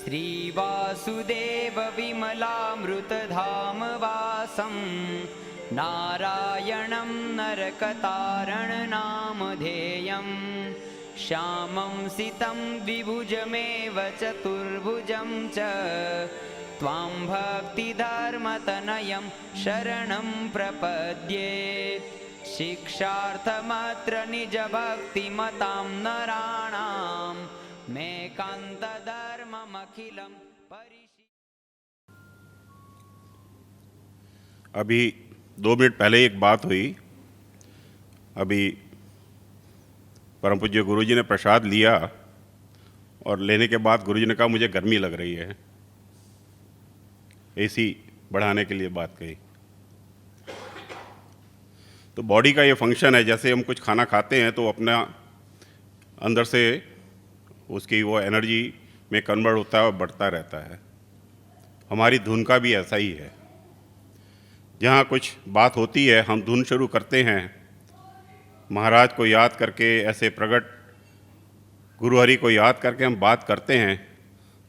श्रीवासुदेव विमलामृतधाम वासं नारायणं नरकतारणनामधेयं श्यामं सितं द्विभुजमेव चतुर्भुजं च त्वां भक्तिधर्मतनयं शरणं प्रपद्ये शिक्षार्थमत्र निजभक्तिमतां नराणां मेकान्तधर्ममखिलं परिशि। अभी 2 मिनट पहले एक बात हुई। अभी परम पूज्य गुरुजी ने प्रसाद लिया और लेने के बाद गुरुजी ने कहा मुझे गर्मी लग रही है, एसी बढ़ाने के लिए बात कही। तो बॉडी का ये फंक्शन है, जैसे हम कुछ खाना खाते हैं तो अपना अंदर से उसकी वो एनर्जी में कन्वर्ट होता है और बढ़ता रहता है। हमारी धुन का भी ऐसा ही है। जहाँ कुछ बात होती है हम धुन शुरू करते हैं, महाराज को याद करके, ऐसे प्रगट गुरुहरि को याद करके हम बात करते हैं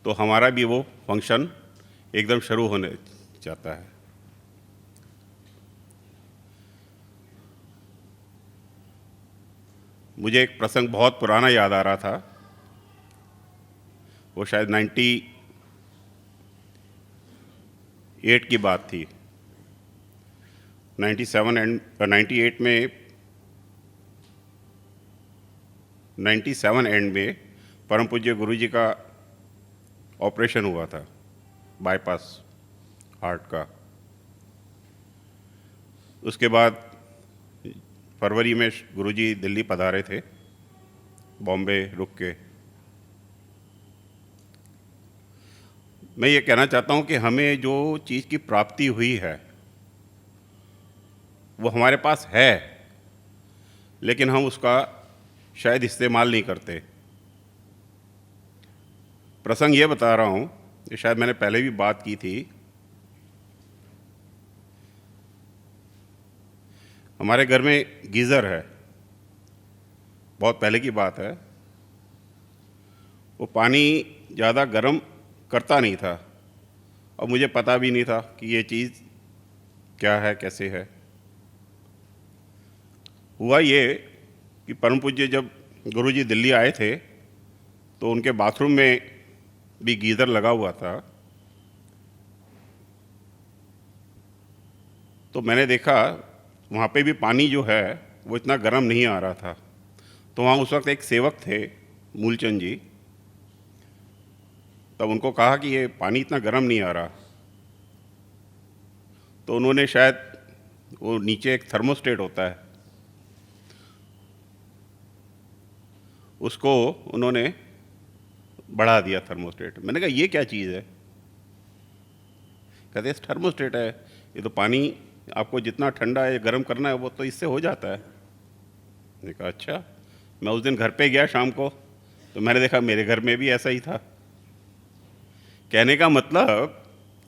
तो हमारा भी वो फंक्शन एकदम शुरू होने जाता है। मुझे एक प्रसंग बहुत पुराना याद आ रहा था। वो शायद 98 की बात थी। 97 एंड 98 में 97 एंड में परम पूज्य गुरुजी का ऑपरेशन हुआ था, बाईपास हार्ट का। उसके बाद फरवरी में गुरुजी दिल्ली पधारे थे, बॉम्बे रुक के। मैं ये कहना चाहता हूँ कि हमें जो चीज़ की प्राप्ति हुई है वो हमारे पास है, लेकिन हम उसका शायद इस्तेमाल नहीं करते। प्रसंग ये बता रहा हूँ, ये शायद मैंने पहले भी बात की थी। हमारे घर में गीज़र है, बहुत पहले की बात है। वो पानी ज़्यादा गर्म करता नहीं था और मुझे पता भी नहीं था कि ये चीज़ क्या है, कैसे है। हुआ ये कि परम पूज्य जब गुरुजी दिल्ली आए थे तो उनके बाथरूम में भी गीज़र लगा हुआ था। तो मैंने देखा वहाँ पे भी पानी जो है वो इतना गर्म नहीं आ रहा था। तो वहाँ उस वक्त एक सेवक थे, मूलचंद जी। तब उनको कहा कि ये पानी इतना गर्म नहीं आ रहा। तो उन्होंने शायद, वो नीचे एक थर्मोस्टेट होता है, उसको उन्होंने बढ़ा दिया, थर्मोस्टेट। मैंने कहा ये क्या चीज़ है? कहते हैं थर्मोस्टेट है, ये तो पानी आपको जितना ठंडा या गर्म करना है वो तो इससे हो जाता है। मैंने कहा अच्छा। मैं उस दिन घर पे गया शाम को, तो मैंने देखा मेरे घर में भी ऐसा ही था। कहने का मतलब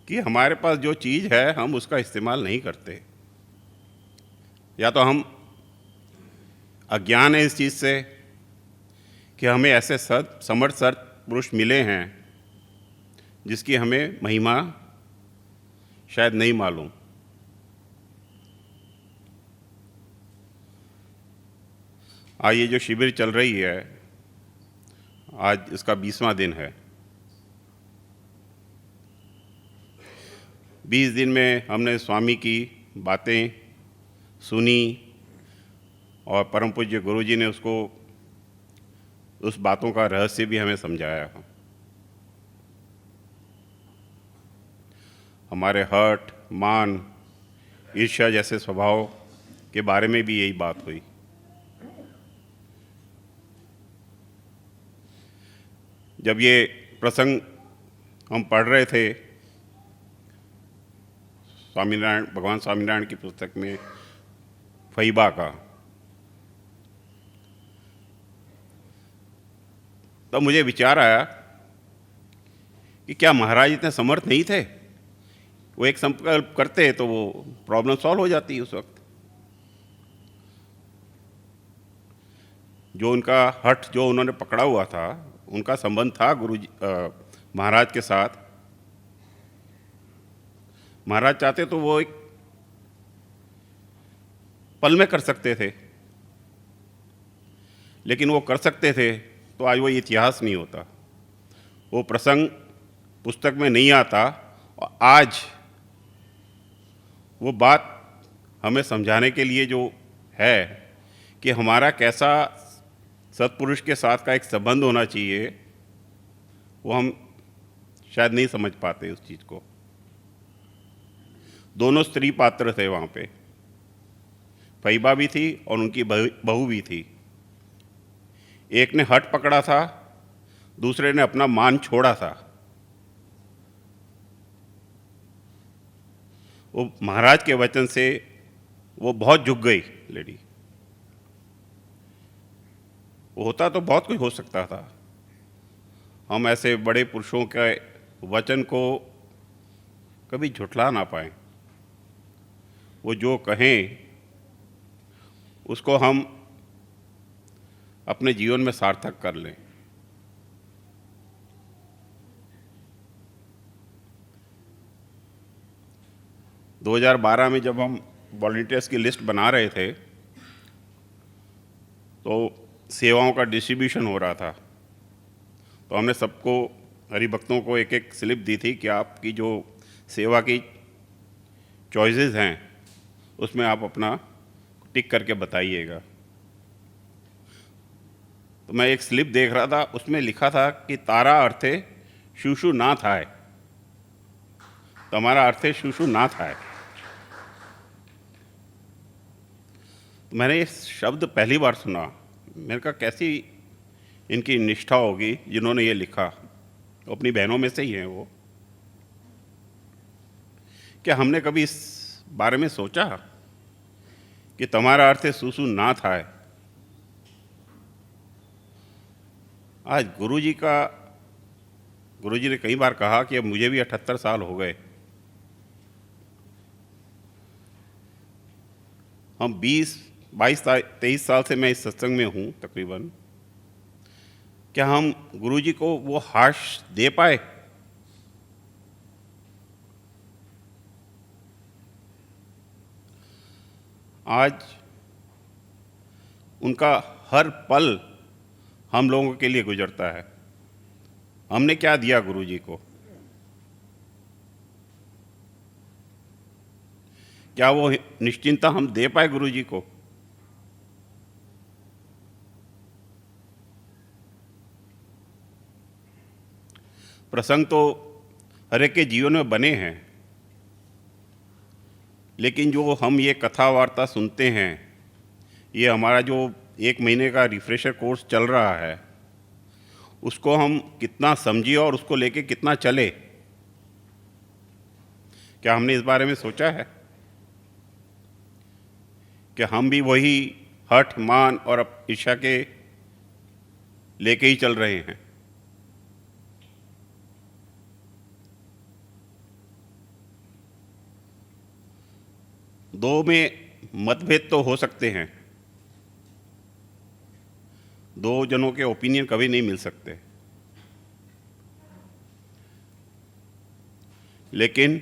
कि हमारे पास जो चीज़ है हम उसका इस्तेमाल नहीं करते। या तो हम अज्ञान है इस चीज़ से कि हमें ऐसे समर्थ सत् पुरुष मिले हैं जिसकी हमें महिमा शायद नहीं मालूम। आज ये जो शिविर चल रही है, आज इसका 20वां दिन है। 20 दिन में हमने स्वामी की बातें सुनी और परम पूज्य गुरुजी ने उसको, उस बातों का रहस्य भी हमें समझाया। हमारे हठ, मान, ईर्ष्या जैसे स्वभाव के बारे में भी यही बात हुई। जब ये प्रसंग हम पढ़ रहे थे स्वामीनारायण, भगवान स्वामीनारायण की पुस्तक में फईबा का, तब मुझे विचार आया कि क्या महाराज इतने समर्थ नहीं थे? वो एक संकल्प करते तो वो प्रॉब्लम सॉल्व हो जाती उस वक्त। जो उनका हठ जो उन्होंने पकड़ा हुआ था, उनका संबंध था गुरु जी महाराज के साथ। महाराज चाहते तो वो एक पल में कर सकते थे, लेकिन वो कर सकते थे तो आज वो इतिहास नहीं होता, वो प्रसंग पुस्तक में नहीं आता, और आज वो बात हमें समझाने के लिए जो है कि हमारा कैसा सत्पुरुष के साथ का एक संबंध होना चाहिए, वो हम शायद नहीं समझ पाते उस चीज़ को। दोनों स्त्री पात्र थे वहाँ पे, फईबा भी थी और उनकी बहू भी थी। एक ने हठ पकड़ा था, दूसरे ने अपना मान छोड़ा था। वो महाराज के वचन से वो बहुत झुक गई लेडी। वो होता तो बहुत कुछ हो सकता था, हम ऐसे बड़े पुरुषों के वचन को कभी झुठला ना पाएं। वो जो कहें उसको हम अपने जीवन में सार्थक कर लें। दो 2012 में जब हम वॉलंटियर्स की लिस्ट बना रहे थे तो सेवाओं का डिस्ट्रीब्यूशन हो रहा था, तो हमने सबको, हरिभक्तों को एक एक स्लिप दी थी कि आपकी जो सेवा की चॉइसेस हैं उसमें आप अपना टिक करके बताइएगा। तो मैं एक स्लिप देख रहा था, उसमें लिखा था कि तारा अर्थे शूशु नाथ आए, तुम्हारा अर्थे शूशु नाथ आए। तो मैंने ये शब्द पहली बार सुना, मैंने कहा कैसी इनकी निष्ठा होगी जिन्होंने ये लिखा, अपनी बहनों में से ही हैं वो। क्या हमने कभी इस बारे में सोचा कि तुम्हारा अर्थ है सुसु नाथ आए? आज गुरुजी ने कई बार कहा कि अब मुझे भी 78 साल हो गए, हम 22-23 साल से मैं इस सत्संग में हूँ तकरीबन। क्या हम गुरुजी को वो हाश दे पाए? आज उनका हर पल हम लोगों के लिए गुजरता है। हमने क्या दिया गुरुजी को? क्या वो निश्चिंता हम दे पाए गुरुजी को? प्रसंग तो हर एक के जीवन में बने हैं, लेकिन जो हम ये कथा वार्ता सुनते हैं, ये हमारा जो 1 महीने का रिफ्रेशर कोर्स चल रहा है, उसको हम कितना समझिए और उसको लेके कितना चले, क्या हमने इस बारे में सोचा है कि हम भी वही हठ, मान और ईर्ष्या के लेके ही चल रहे हैं? दो में मतभेद तो हो सकते हैं, दो जनों के ओपिनियन कभी नहीं मिल सकते, लेकिन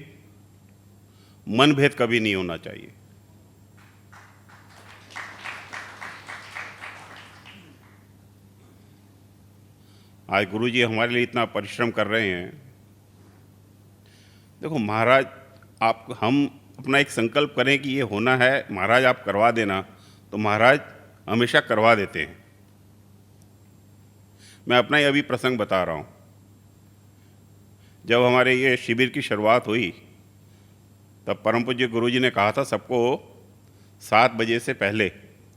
मनभेद कभी नहीं होना चाहिए। आज गुरुजी हमारे लिए इतना परिश्रम कर रहे हैं। देखो महाराज, हम अपना एक संकल्प करें कि ये होना है, महाराज आप करवा देना, तो महाराज हमेशा करवा देते हैं। मैं अपना ही अभी प्रसंग बता रहा हूँ। जब हमारे ये शिविर की शुरुआत हुई तब परम पूज्य गुरुजी ने कहा था सबको 7 बजे से पहले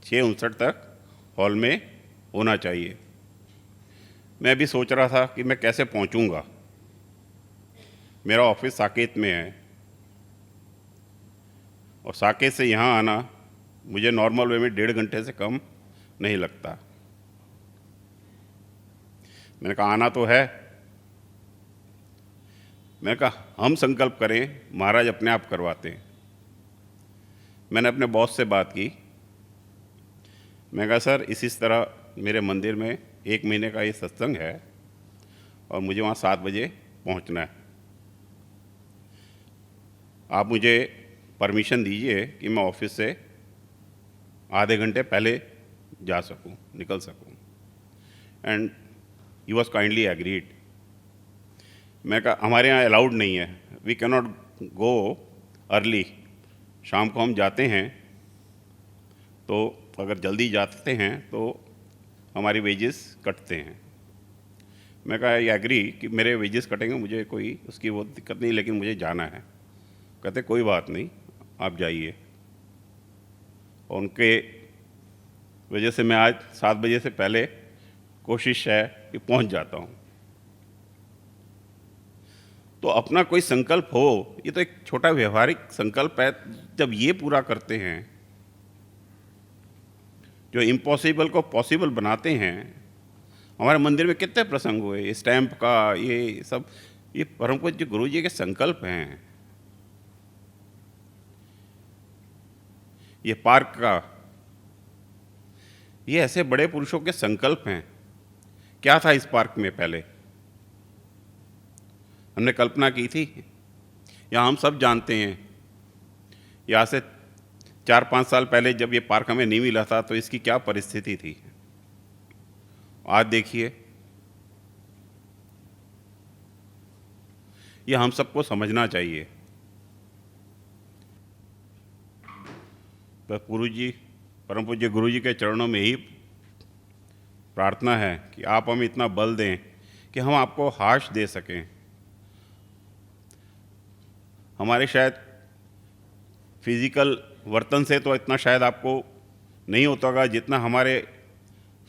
6:59 तक हॉल में होना चाहिए। मैं भी सोच रहा था कि मैं कैसे पहुंचूंगा, मेरा ऑफिस साकेत में है और साकेत से यहाँ आना मुझे नॉर्मल वे में 1.5 घंटे से कम नहीं लगता। मैंने कहा आना तो है। मैंने कहा हम संकल्प करें, महाराज अपने आप करवाते हैं। मैंने अपने बॉस से बात की, मैं कहा सर इसी तरह मेरे मंदिर में 1 महीने का ये सत्संग है और मुझे वहाँ 7 बजे पहुंचना है। आप मुझे परमिशन दीजिए कि मैं ऑफिस से आधे घंटे पहले जा सकूं, निकल सकूं। And he was kindly agreed. मैं कहा हमारे यहाँ अलाउड नहीं है, we can not go early. शाम को हम जाते हैं तो अगर जल्दी जाते हैं तो हमारी वेजेस कटते हैं। मैं कहा ये एग्री कि मेरे वेजेस कटेंगे, मुझे कोई उसकी वो दिक्कत नहीं, लेकिन मुझे जाना है। कहते कोई बात नहीं, आप जाइए। और उनके वजह से मैं आज 7 बजे से पहले कोशिश है कि पहुंच जाता हूं। तो अपना कोई संकल्प हो, ये तो एक छोटा व्यवहारिक संकल्प है, जब ये पूरा करते हैं, जो इम्पॉसिबल को पॉसिबल बनाते हैं। हमारे मंदिर में कितने प्रसंग हुए, स्टैंप का, ये सब, ये परम पूज्य गुरु जी के संकल्प हैं। ये पार्क का, ये ऐसे बड़े पुरुषों के संकल्प हैं। क्या था इस पार्क में पहले? हमने कल्पना की थी? या हम सब जानते हैं, यहाँ से 4-5 साल पहले जब ये पार्क हमें नहीं मिला था तो इसकी क्या परिस्थिति थी। आज देखिए, ये हम सबको समझना चाहिए। तो परम पूज्य गुरु जी के चरणों में ही प्रार्थना है कि आप हमें इतना बल दें कि हम आपको हाश दे सकें। हमारे शायद फिजिकल वर्तन से तो इतना शायद आपको नहीं होता होगा, जितना हमारे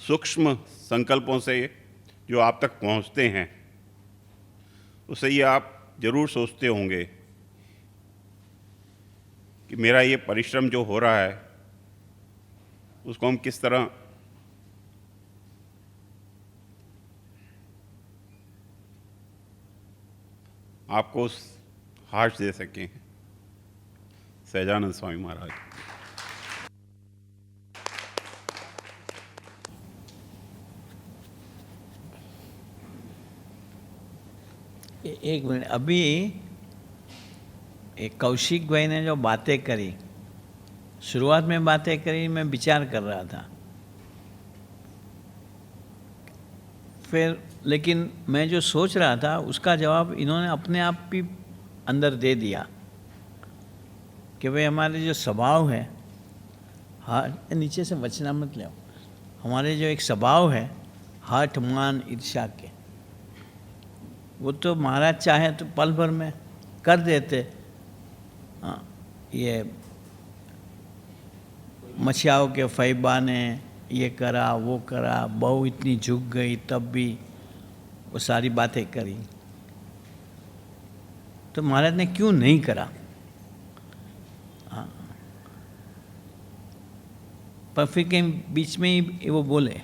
सूक्ष्म संकल्पों से जो आप तक पहुंचते हैं, उससे ये आप जरूर सोचते होंगे कि मेरा ये परिश्रम जो हो रहा है उसको हम किस तरह आपको हाश दे सकें। सहजानंद स्वामी महाराज। एक मिनट, अभी एक कौशिक भाई ने जो बातें करी, शुरुआत में बातें करी, मैं विचार कर रहा था, फिर लेकिन मैं जो सोच रहा था उसका जवाब इन्होंने अपने आप भी अंदर दे दिया कि भाई हमारे जो स्वभाव है, हाँ नीचे से वचना मत ले, हमारे जो एक स्वभाव है हठ मान ईर्ष्या के, वो तो महाराज चाहे तो पल भर में कर देते। हाँ, ये मछियाओं के फैबा ने ये करा वो करा, बहू इतनी झुक गई, तब भी वो सारी बातें करी, तो महाराज ने क्यों नहीं करा? हाँ, पर फिर कहीं बीच में ही वो बोले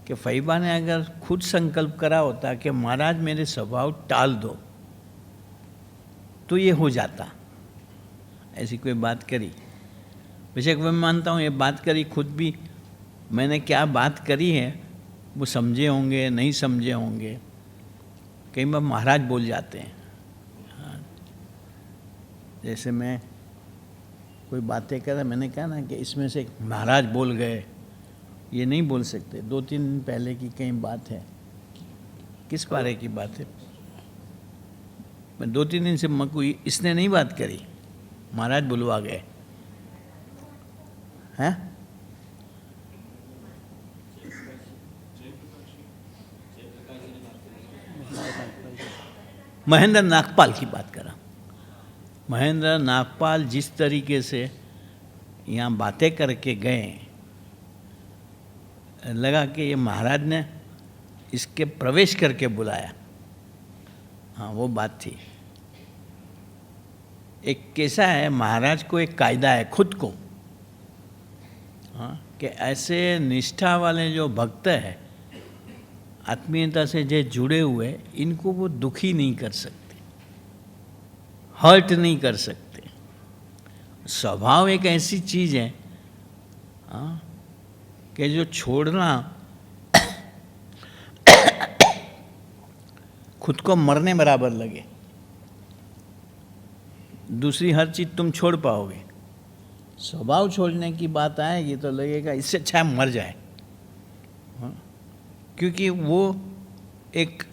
कि फैबा ने अगर खुद संकल्प करा होता कि महाराज मेरे स्वभाव टाल दो, तो ये हो जाता। ऐसी कोई बात करी, बेशक मैं मानता हूँ ये बात करी, खुद भी मैंने क्या बात करी है वो समझे होंगे नहीं समझे होंगे, कई बार महाराज बोल जाते हैं। हाँ, जैसे मैं कोई बातें कर रहा, मैंने कहा ना कि इसमें से महाराज बोल गए, ये नहीं बोल सकते। 2-3 दिन पहले की कहीं बात है, किस बारे की बात है? मैं 2-3 दिन से कोई इसने नहीं बात करी, महाराज बुलवा गए हैं। महेंद्र नागपाल की बात करा। महेंद्र नागपाल जिस तरीके से यहाँ बातें करके गए, लगा कि ये महाराज ने इसके प्रवेश करके बुलाया। हाँ, वो बात थी। एक कैसा है, महाराज को एक कायदा है खुद को, हाँ, कि ऐसे निष्ठा वाले जो भक्त है, आत्मीयता से जो जुड़े हुए, इनको वो दुखी नहीं कर सकते, हर्ट नहीं कर सकते। स्वभाव एक ऐसी चीज़ है, हाँ, कि जो छोड़ना खुद को मरने बराबर लगे, दूसरी हर चीज़ तुम छोड़ पाओगे। स्वभाव छोड़ने की बात आएगी तो लगेगा इससे अच्छा है मर जाए। हाँ? क्योंकि वो एक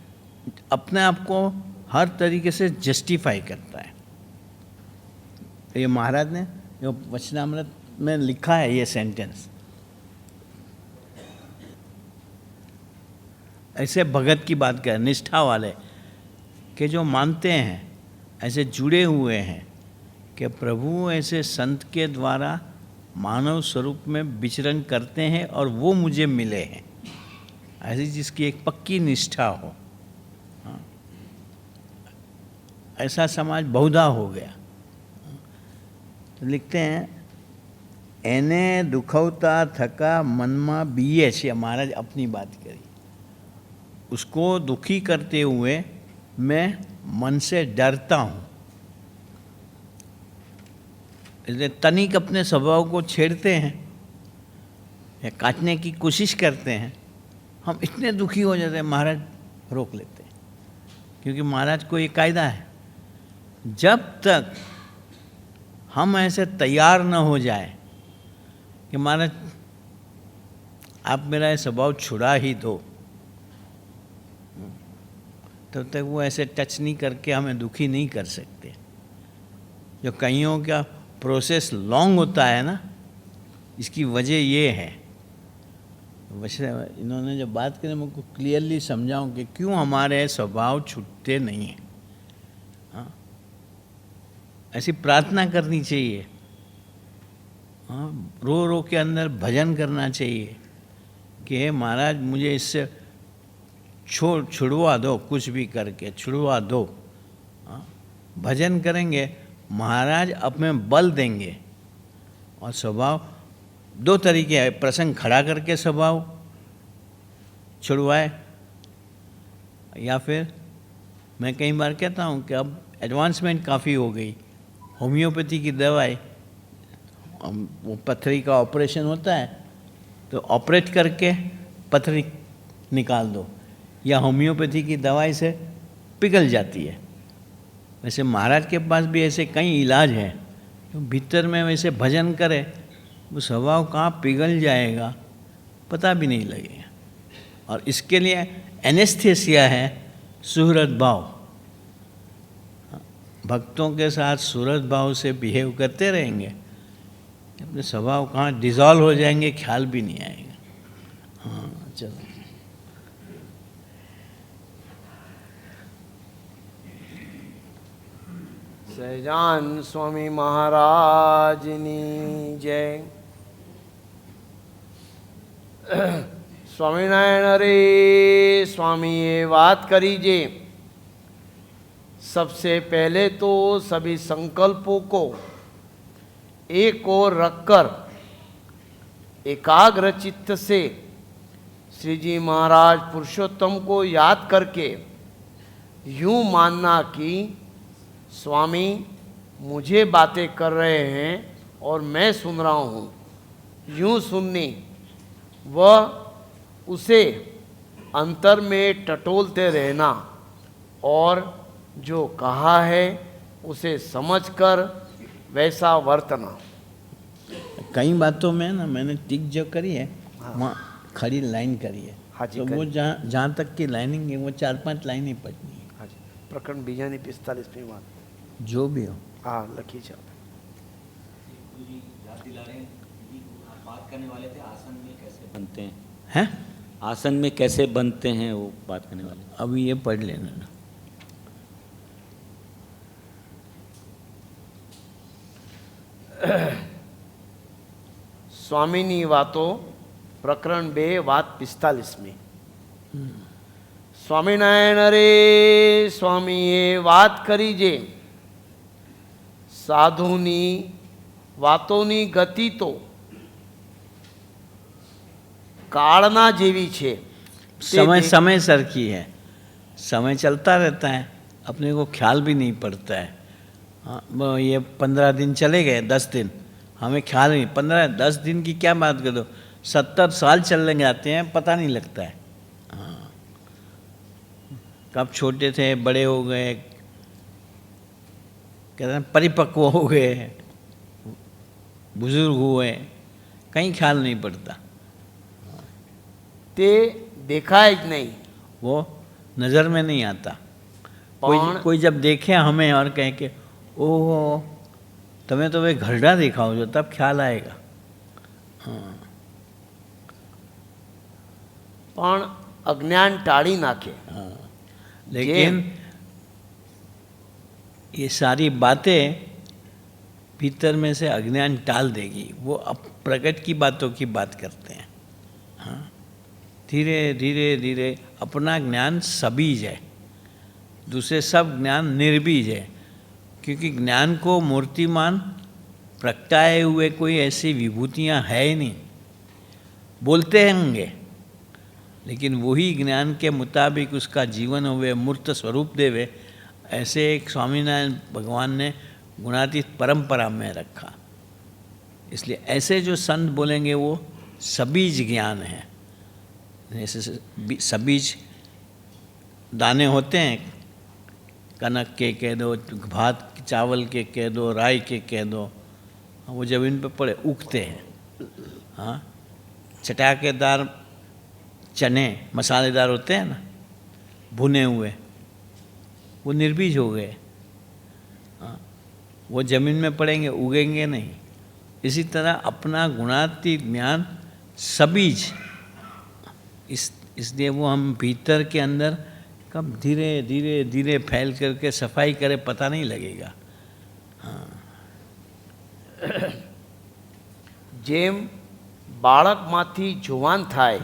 अपने आप को हर तरीके से जस्टिफाई करता है। ये महाराज ने जो वचनामृत में लिखा है ये सेंटेंस, ऐसे भगत की बात कर, निष्ठा वाले के जो मानते हैं, ऐसे जुड़े हुए हैं कि प्रभु ऐसे संत के द्वारा मानव स्वरूप में विचरण करते हैं और वो मुझे मिले हैं, ऐसी जिसकी एक पक्की निष्ठा हो। हाँ। ऐसा समाज बहुधा हो गया। तो लिखते हैं, एने दुखवता थका मनमा बीए छे, महाराज अपनी बात करी, उसको दुखी करते हुए मैं मन से डरता हूँ। इसलिए तनिक अपने स्वभाव को छेड़ते हैं या काटने की कोशिश करते हैं, हम इतने दुखी हो जाते हैं, महाराज रोक लेते हैं। क्योंकि महाराज को ये कायदा है, जब तक हम ऐसे तैयार न हो जाए कि महाराज आप मेरा ये स्वभाव छुड़ा ही दो, तब तक वो ऐसे टच नहीं करके हमें दुखी नहीं कर सकते। जो कईयों का प्रोसेस लॉन्ग होता है ना, इसकी वजह ये है। वैसे इन्होंने जब बात करें मुझको क्लियरली समझाऊं कि क्यों हमारे स्वभाव छूटते नहीं हैं। हाँ, ऐसी प्रार्थना करनी चाहिए। हाँ, रो रो के अंदर भजन करना चाहिए कि हे महाराज मुझे इससे छुड़वा दो, कुछ भी करके छुड़वा दो। हाँ, भजन करेंगे, महाराज अपने बल देंगे। और स्वभाव दो तरीके है, प्रसंग खड़ा करके स्वभाव छुड़वाए, या फिर मैं कई बार कहता हूँ कि अब एडवांसमेंट काफ़ी हो गई, होम्योपैथी की दवाई, वो पथरी का ऑपरेशन होता है तो ऑपरेट करके पथरी निकाल दो, या होम्योपैथी की दवाई से पिघल जाती है। वैसे महाराज के पास भी ऐसे कई इलाज हैं, तो भीतर में वैसे भजन करे वो स्वभाव कहाँ पिघल जाएगा पता भी नहीं लगेगा। और इसके लिए एनेस्थेसिया है सुहृद भाव। भक्तों के साथ सुहृद भाव से बिहेव करते रहेंगे, अपने स्वभाव कहाँ डिज़ोल्व हो जाएंगे ख्याल भी नहीं आएगा। हाँ चलो, સહજાન સ્વામી મહારાજની જય। સ્વામિનારાયણ અરે स्वामीए बात करीजे। सबसे पहले तो सभी संकल्पों को एक ओर रखकर एकाग्र चित्त से श्री जी महाराज पुरुषोत्तम को याद करके यूँ मानना कि स्वामी मुझे बातें कर रहे हैं और मैं सुन रहा हूँ, यूँ सुननी वह उसे अंतर में टटोलते रहना और जो कहा है उसे समझकर वैसा वर्तना। कई बातों में ना मैंने टिक जो करी है, हाँ, वहाँ खड़ी लाइन करी है। हाँ जी, तो वो जहाँ तक की लाइनिंग है वो 4-5 लाइनें पढ़नी है। हाँ जी, प्रकरण 45 बात जो भी हो। हाँ लखी चल। बात करने वाले थे आसन में कैसे बनते हैं, हैं? आसन में कैसे बनते हैं वो बात करने वाले। अभी ये पढ़ लेना ना। સ્વામીની વાતો પ્રકરણ 2 વાત 45 સ્વામિનારાયણ રે સ્વામીએ વાત કરી જે સાધુની વાતોની ગતિ તો કાળના જેવી છે। समय समय सर की है, समय चलता रहता है, अपने को ख्याल भी नहीं पड़ता है। हाँ, ये 15 दिन चले गए, 10 दिन हमें ख्याल नहीं, 15-10 दिन की क्या बात कर दो, 70 साल चलने जाते हैं पता नहीं लगता है। हाँ, कब छोटे थे, बड़े हो गए, कहते हैं परिपक्व हो गए, बुजुर्ग हुए, कहीं ख्याल नहीं पड़ता, તે દેખાય જ નહીં. वो नज़र में नहीं आता. कोई जब देखे हमें और कहे कि ओहो તમે તો ભાઈ ઘરડા દેખાઓ છો, तब ख्याल आएगा. हाँ. પણ અજ્ઞાન ટાળી નાખે. लेकिन ये सारी बातें भीतर में से अज्ञान टाल देगी. वो अब प्रकट की बातों की बात करते हैं. हाँ, धीरे धीरे धीरे अपना ज्ञान सबीज है, दूसरे सब ज्ञान निर्बीज है. क्योंकि ज्ञान को मूर्तिमान प्रगटाए हुए कोई ऐसी विभूतियाँ है ही नहीं. बोलते होंगे लेकिन वही ज्ञान के मुताबिक उसका जीवन हुए, मूर्त स्वरूप देवे, ऐसे एक स्वामीनारायण भगवान ने गुणातीत परंपरा में रखा. इसलिए ऐसे जो संत बोलेंगे वो सबीज ज्ञान है. जैसे सबीज दाने होते हैं, कनक के कह दो, भात चावल के कह दो, राई के कह दो, वो जमीन पर पड़े उगते हैं. हाँ, चटाकेदार चने मसालेदार होते हैं ना, भुने हुए, वो निर्बीज हो गए. हाँ, वो जमीन में पड़ेंगे, उगेंगे नहीं. इसी तरह अपना गुणातीत ज्ञान सबीज, इसलिए वो हम भीतर के अंदर कब धीरे धीरे धीरे फैल करके सफाई करे पता नहीं लगेगा. हाँ. જેમ બાળકમાંથી જુવાન થાય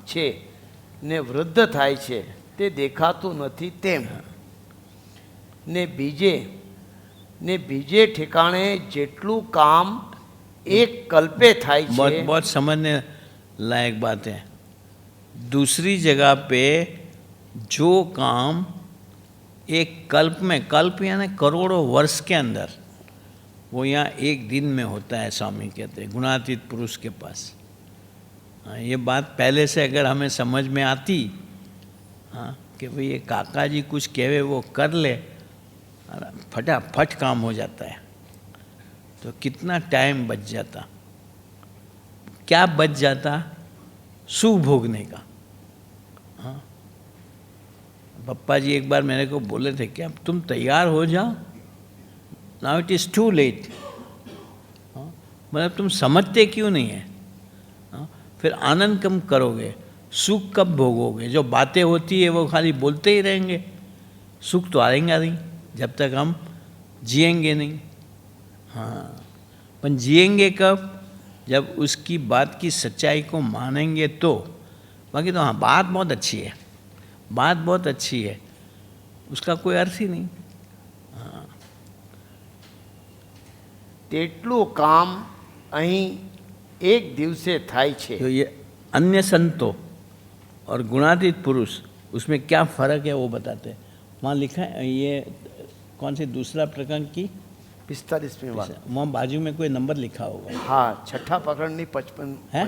છે ને વૃદ્ધ થાય છે તે દેખાતું નથી, તેમ ને બીજે ઠેકાણે જેટલું કામ એક કલ્પે થાય बहुत છે. बहुत समझने लायक बात है. दूसरी जगह पे जो काम एक कल्प में, कल्प यानी करोड़ों वर्ष के अंदर, वो यहाँ एक दिन में होता है, स्वामी कहते हैं गुणातीत पुरुष के पास. हाँ, ये बात पहले से अगर हमें समझ में आती, हाँ, कि भाई ये काका जी कुछ कहवे वो कर ले, फटाफट काम हो जाता है, तो कितना टाइम बच जाता. क्या बच जाता? सुख भोगने का. हाँ, पप्पा जी एक बार मेरे को बोले थे कि अब तुम तैयार हो जाओ, now it is too late. मतलब तुम समझते क्यों नहीं है? हाँ, फिर आनंद कब करोगे, सुख कब भोगोगे? जो बातें होती है वो खाली बोलते ही रहेंगे, सुख तो आएगा नहीं जब तक हम जिएंगे नहीं. हाँ, पर जिएंगे कब? जब उसकी बात की सच्चाई को मानेंगे तो. बाकी तो हाँ, बात बहुत अच्छी है, बात बहुत अच्छी है, उसका कोई अर्थ ही नहीं. તેટલું કામ અહીં એક દિવસે થાય છે. तो ये अन्य संतों और गुणातीत पुरुष, उसमें क्या फ़र्क है वो बताते हैं. वहाँ लिखा है, ये कौन सी दूसरा प्रकरण की 45મી વાત. वहाँ बाजू में कोई नंबर लिखा होगा. હા, છઠ્ઠા પ્રકરણની હે?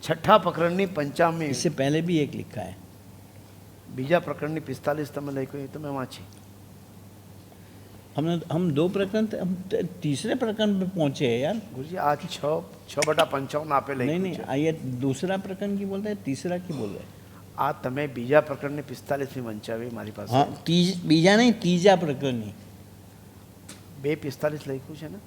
છઠ્ઠા પ્રકરણની 55મી, इससे पहले भी एक लिखा है. બીજા પ્રકરણની 45 તમે લખ્યું એ તમે વાંચી. हम दो प्रकरण हम तीसरे प्रकरण पे पहुँचे हैं यार. ગુરુજી આ 6/55 આપે नहीं લખ્યું नहीं, છે. ये दूसरा प्रकरण की बोल रहे हैं, तीसरा की बोल रहे हैं. આ તમે બીજા પ્રકરણની 45મી વંચાવી મારી પાસે. हाँ, बीजा नहीं, तीजा प्रकरण नहीं. 2:45 લખ્યું છે ને.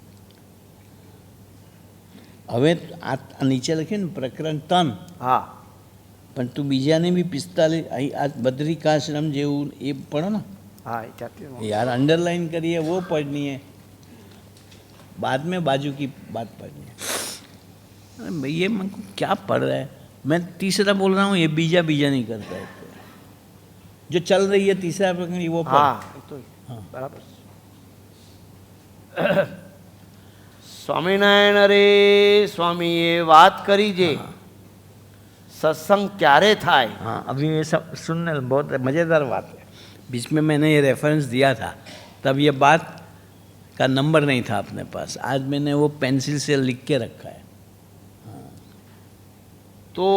હવે આ નીચે લખ્યું ને પ્રકરણ 3, હા, પણ તું બીજાને બી 45 આ બદ્રિકાશ્રમ જેવું એ પढ़ो ना હા, એ ત્યાંથી यार. अंडरलाइन करिए, वो पढ़नी है, बाद में बाजू की बात पढ़नी है. अरे भैया मैं क्या पढ़ रहा है, मैं तीसरा बोल रहा हूँ, ये बीजा नहीं करता है. जो चल रही है तीसरा प्रकरण वो पढ़. હા, એ તો હા. બરાબર. સ્વામિનારાયણ અરે સ્વામીએ વાત કરી જે સત્સંગ ક્યારે થાય. हाँ, अभी ये सब सुनने बहुत मज़ेदार बात है. बीच में मैंने ये रेफरेंस दिया था, तब ये बात का नंबर नहीं था अपने पास. आज मैंने वो पेंसिल से लिख के रखा है. તો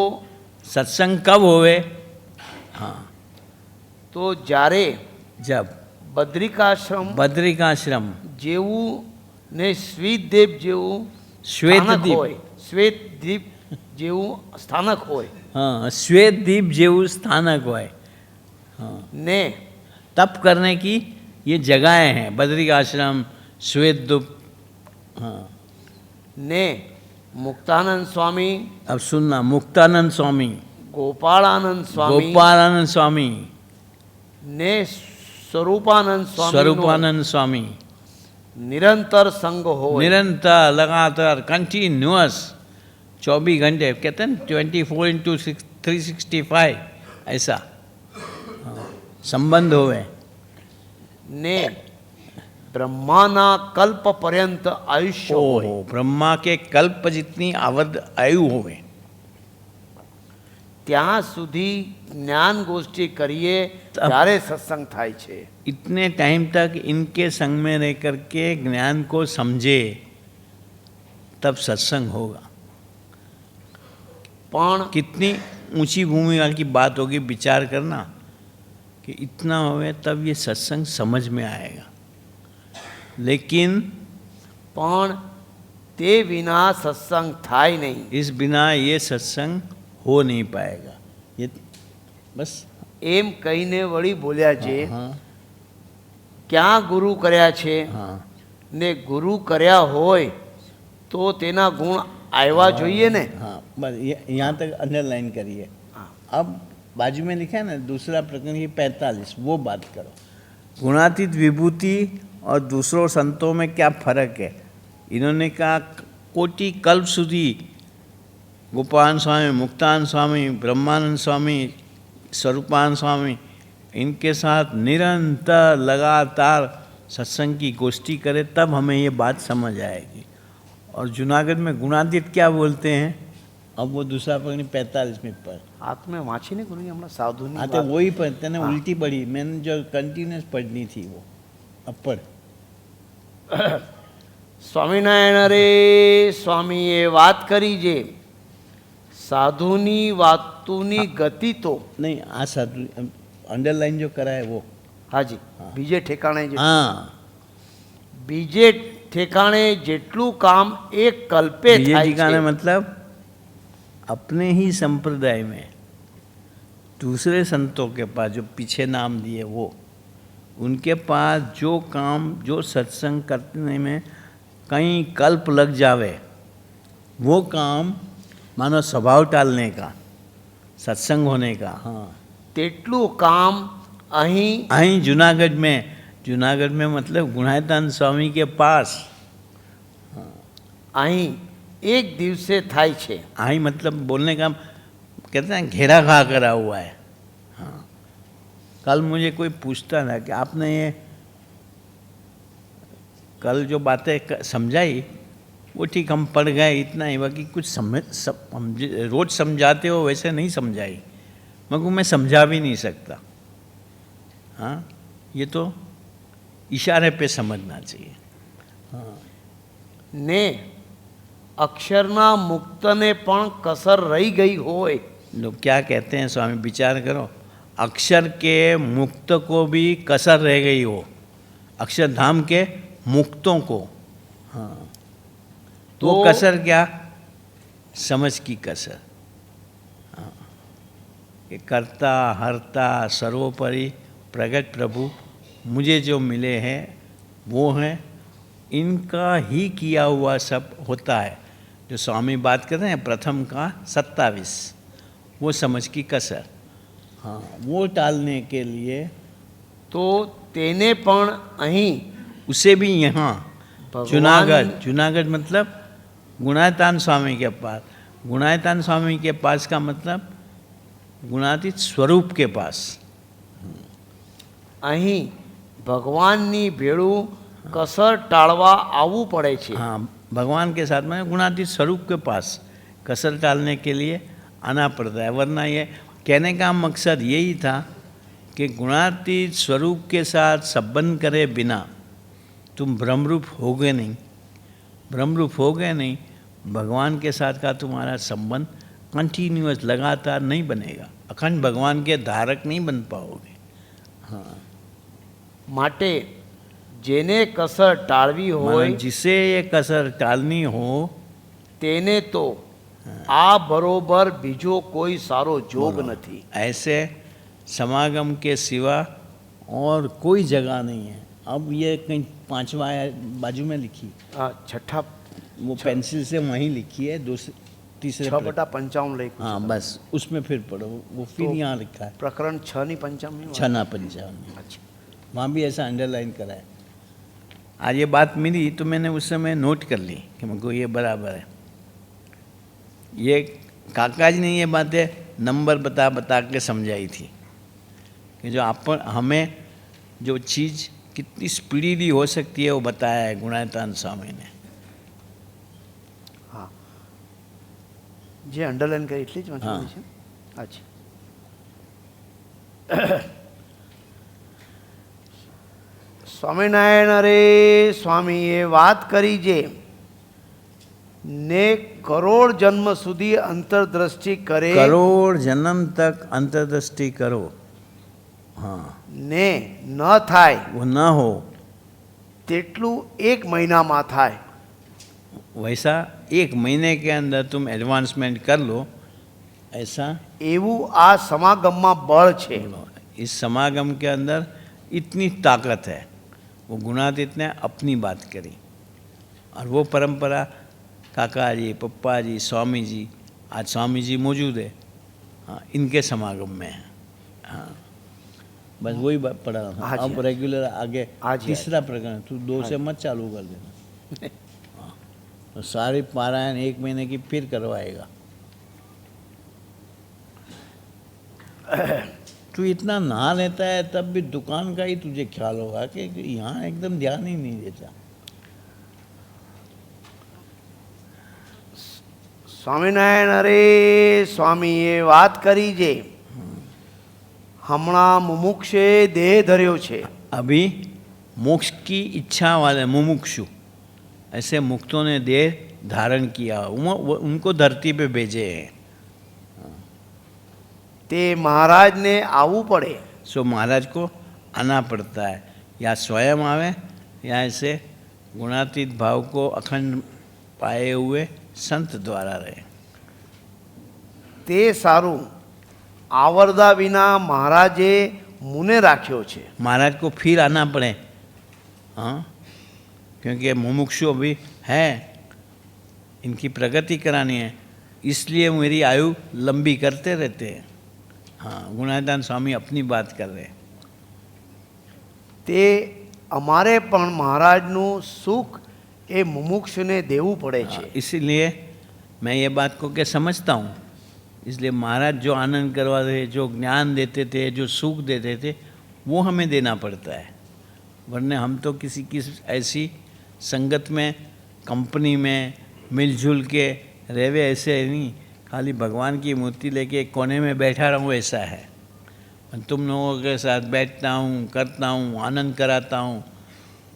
सत्संग कब होवे? हाँ, તો જ્યારે जब બદ્રિકાશ્રમ बद्रिकाश्रम જેવું ને શ્વેતદ્વીપ જેવું શ્વેતદ્વીપ. સ્થાનક હોય, શ્વેતદ્વીપ જેવું સ્થાનક હોય हाँ श्वेत द्वीप जेऊ स्थानक होय हाँ ને तप करने की ये जगहें हैं बद्रिकाश्रम श्वेत द्वीप हाँ ને મુક્તાનંદ સ્વામી, अब सुनना मुक्तानंद स्वामी ગોપાળાનંદ સ્વામી गोपालानंद स्वामी ને સ્વરૂપાનંદ સ્વામી स्वरूपानंद स्वामी નિરંતર સંગ હોય निरंतर लगातार कंटिन्यूअस 24 घंटे कहते हैं 24/365 ऐसा हाँ, संबंध होवे ને બ્રહ્માના કલ્પ પર્યંત આયુષ્ય હોય ओहो ब्रह्मा के कल्प जितनी अवध आयु होवे ત્યાં સુધી જ્ઞાન ગોષ્ઠી કરીએ ત્યારે સત્સંગ થાય છે. इतने टाइम तक इनके संग में रह करके ज्ञान को समझे तब सत्संग होगा. પણ कितनी ऊंची भूमिका की बात होगी विचार करना कि इतना होवे तब ये सत्संग समझ में आएगा. लेकिन પણ તે વિના સત્સંગ થાય નહીં. इस बिना ये सत्संग हो नहीं पाएगा. ये बस એમ કહીને વળી બોલ્યા છે हाँ ક્યાં ગુરુ કર્યા છે हाँ ને ગુરુ કર્યા હોય તો તેના ગુણ આવ્યા જોઈએ ને. हाँ बस यहाँ तक अंडरलाइन करिए. अब बाजू में लिखा है ना दूसरा प्रकरण की 45 वो बात करो. गुणातीत विभूति और दूसरों संतों में क्या फर्क है. इन्होंने कहा कोटि कल्प सुधी गोपाल स्वामी, मुक्तान स्वामी, ब्रह्मानंद स्वामी, स्वरूपानंद स्वामी इनके साथ निरंतर लगातार सत्संग की गोष्ठी करे तब हमें ये बात समझ आएगी. और जूनागढ़ में गुणातीत क्या बोलते हैं अब वो दूसरा पकड़ी 45 में पर હાથ મેં વાંચીને ગુરુ હમણાં સાધુની हाँ तो વાત. वही पढ़ते ना उल्टी पढ़ी मैंने जो कंटिन्यूस पढ़नी थी वो अब पढ़. સ્વામિનારાયણ રે સ્વામીએ વાત કરી જે સાધુની વાતુની ગતિ તો नहीं आ साधु अंडरलाइन जो करा है वो હાજી બીજે ઠેકાણે हाँ બીજે ઠેકાણે જેટલું કામ એક કલ્પે बीजे થાય ठिकाने છે मतलब अपने ही संप्रदाय में दूसरे संतों के पास जो पीछे नाम दिए वो उनके पास जो काम जो सत्संग करने में कई कल्प लग जावे वो काम मानो स्वभाव टालने का सत्संग होने का. हाँ તેટલું કામ અહીં અહીં जूनागढ़ में मतलब गुणायतान स्वामी के पास અહીં એક દિવસે થાય છે. आई मतलब बोलने का कहते हैं घेरा घा करा हुआ है. हाँ कल मुझे कोई पूछता था कि आपने ये कल जो बातें समझाई वो ठीक हम पढ़ गए इतना ही बाकी कुछ रोज समझाते हो वैसे नहीं समझाई मगर मैं समझा भी नहीं सकता. हाँ ये तो इशारे पे समझना चाहिए. ને અક્ષરના મુક્તને પણ કસર રહી ગઈ હોય लोग क्या कहते हैं स्वामी विचार करो अक्षर के मुक्त को भी कसर रह गई हो अक्षरधाम के मुक्तों को. हाँ तो वो कसर क्या समझ की कसर. हाँ कि कर्ता हरता सर्वोपरि प्रगट प्रभु मुझे जो मिले हैं वो हैं इनका ही किया हुआ सब होता है. जो स्वामी बात कर रहे हैं प्रथम का 27 वो समझ की कसर. हाँ वो टालने के लिए તો તેને પણ અહીં उसे भी यहाँ भगवान- जूनागढ़ मतलब गुणायतान स्वामी के पास. गुणायतान स्वामी के पास का मतलब गुणातीत स्वरूप के पास. અહીં ભગવાનની ભેળું કસર ટાળવા આવવું પડે છે. हाँ भगवान के साथ में गुणातीत स्वरूप के पास कसर टालने के लिए आना पड़ता है. वरना ये कहने का मकसद यही था कि गुणातीत स्वरूप के साथ संबंध करे बिना तुम ब्रह्मरूप होगे नहीं. ब्रह्मरूप होगे नहीं भगवान के साथ का तुम्हारा संबंध कंटिन्यूअस लगातार नहीं बनेगा. अखंड भगवान के धारक नहीं बन पाओगे. માટે જેને કસર ટાળવી હોય मानो जिसे ये कसर टालनी हो તેને તો આ બરોબર બીજો કોઈ સારો જોગ નથી. ऐसे समागम के सिवा और कोई जगह नहीं है. अब ये कहीं 5वां बाजू में लिखी, આ છઠ્ઠા वो पेंसिल से वहीं लिखी है, तीसरे 6/55 લખ્યું हाँ છે. बस उसमें फिर पढ़ो, वो फिर तो यहाँ लिखा है પ્રકરણ 6:55 छना पंचावन, वहाँ भी ऐसा अंडरलाइन करा है. आज ये बात मिली तो मैंने उस समय नोट कर ली कि मुझको ये बराबर है. ये काका जी ने ये बातें नंबर बता बता के समझाई थी कि जो आप हमें जो चीज़ कितनी स्पीडीली हो सकती है वो बताया है गुणातान स्वामी ने. હા, જે અંડરલાઈન કરી એટલી જ હા. વાંચવાની છે. અચ્છા, સ્વામિનારાયણ અરે સ્વામીએ વાત કરી જે ને કરોડ જન્મ સુધી અંતરદ્રષ્ટિ કરે करोड़ जन्म तक अंतर्दृष्टि करो, हाँ ને ન થાય वो ना हो તેટલું એક મહિનામાં થાય. वैसा एक महीने के अंदर तुम एडवांसमेंट कर लो, ऐसा એવું આ સમાગમમાં બળ છે. इस समागम के अंदर इतनी ताकत है. वो गुणातीत ने अपनी बात करी और वो परंपरा काका जी, पप्पा जी, स्वामी जी, आज स्वामी जी मौजूद है, हाँ इनके समागम में है. हाँ बस वही बात पढ़ा रहा था. हाँ जी, अब रेगुलर आगे हाँ जी, तीसरा प्रकरण तू 2 से मत चालू कर देना. हाँ, तो सारी पारायण 1 महीने की फिर करवाएगा. तू इतना नहा लेता है तब भी दुकान का ही तुझे ख्याल होगा कि यहाँ एकदम ध्यान ही नहीं देता. સ્વામિનારાયણ અરે સ્વામીએ વાત કરી જે હમણાં મુમુક્ષે દેહ ધર્યો છે. अभी मोक्ष की इच्छा वाले मुमुक्षु, ऐसे मुक्तों ने देह धारण किया, उनको धरती पे भेजे हैं. તે મહારાજને આવવું પડે. सो महाराज को आना पड़ता है, या स्वयं आवे या ऐसे गुणातीत भाव को अखंड पाए हुए संत द्वारा रहे. તે સારું આવરદા વિના મહારાજે મુને રાખ્યો છે. महाराज को फिर आना पड़े, हाँ क्योंकि मुमुक्षु अभी है, इनकी प्रगति करानी है, इसलिए मेरी आयु लंबी करते रहते हैं. हाँ गुणादान स्वामी अपनी बात कर रहे हैं. તે અમારે પણ મહારાજનું સુખ એ મુમુક્ષુને દેવું પડે છે. इसीलिए मैं ये बात को क्या समझता हूँ. इसलिए महाराज जो आनंद करवाते थे, जो ज्ञान देते थे, जो सुख देते थे, वो हमें देना पड़ता है. वरना हम तो किसी ऐसी संगत में, कंपनी में मिलजुल के रहवे, ऐसे नहीं खाली भगवान की मूर्ति लेके एक कोने में बैठा रहूँ ऐसा है. तुम लोगों के साथ बैठता हूँ, करता हूँ, आनंद कराता हूँ,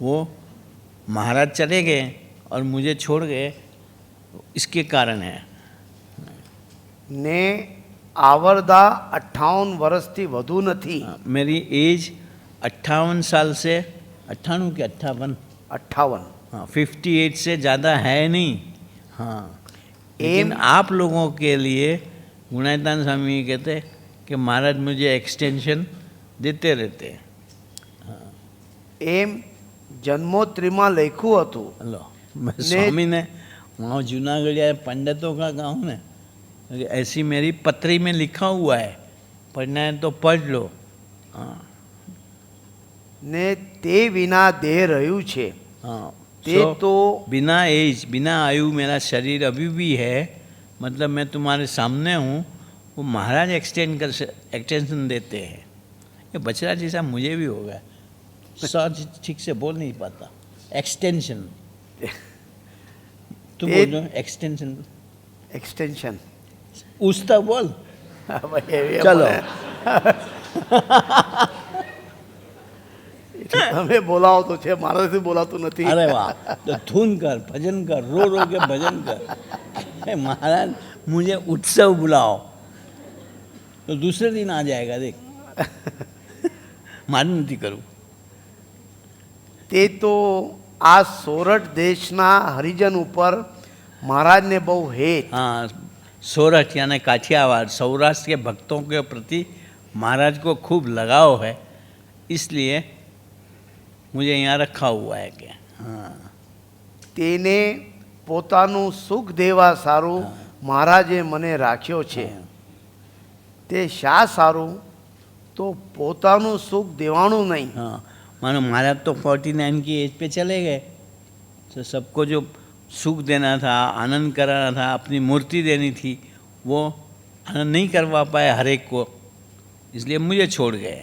वो महाराज चले गए और मुझे छोड़ गए, इसके कारण है. ને આવરદા 58 વર્ષથી વધુ નથી. मेरी एज 58 साल से 98 के 58, 58. हाँ 58 से ज़्यादा है नहीं. हाँ लेकिन आप लोगों के लिए गुणातान स्वामी कहते कि महाराज मुझे एक्सटेंशन देते रहते हैं. એમ જન્મોત્રીમાં લખ્યું હતું. लो मैं स्वामी ने वहाँ जूनागढ़ या पंडितों का गाँव ने ऐसी मेरी पत्री में लिखा हुआ है, पढ़ना है तो पढ़ लो. हाँ ને તે વિના દેહ રહ્યું છે. हाँ તે તો बिना एज, बिना आयु मेरा शरीर अभी भी है, मतलब मैं तुम्हारे सामने हूँ, वो महाराज एक्सटेंशन देते हैं. ये बचरा जैसा मुझे भी हो गया, सच ठीक से बोल नहीं पाता. एक्सटेंशन तुम बोल दो, एक्सटेंशन એક્સટેન્શન. उस तक बोल. ચલો चलो તમે બોલાવો તો છે, મારાથી બોલાતું નથી. अरे वाह, तो धुन कर, भजन कर, रो रो के भजन कर. अरे महाराज मुझे उत्सव बुलाओ तो दूसरे दिन आ जाएगा. देख મારે નથી કરવું. તે તો આ સોરઠ દેશના હરિજન ઉપર महाराज ने बहु हेत. हाँ, सोरठ यानी काठियावाड़ सौराष्ट्र के भक्तों के प्रति महाराज को खूब लगाव है, इसलिए मुझे यहाँ रखा हुआ है कि हाँ તેને પોતાનું સુખ દેવા સારું મહારાજે મને રાખ્યો છે. તે શા સારું? તો પોતાનું સુખ દેવાનું નહીં. हाँ मानो महाराज तो 49 की एज पे चले गए, तो सबको जो सुख देना था, आनंद कराना था, अपनी मूर्ति देनी थी, वो आनंद नहीं करवा पाए हर एक को, इसलिए मुझे छोड़ गए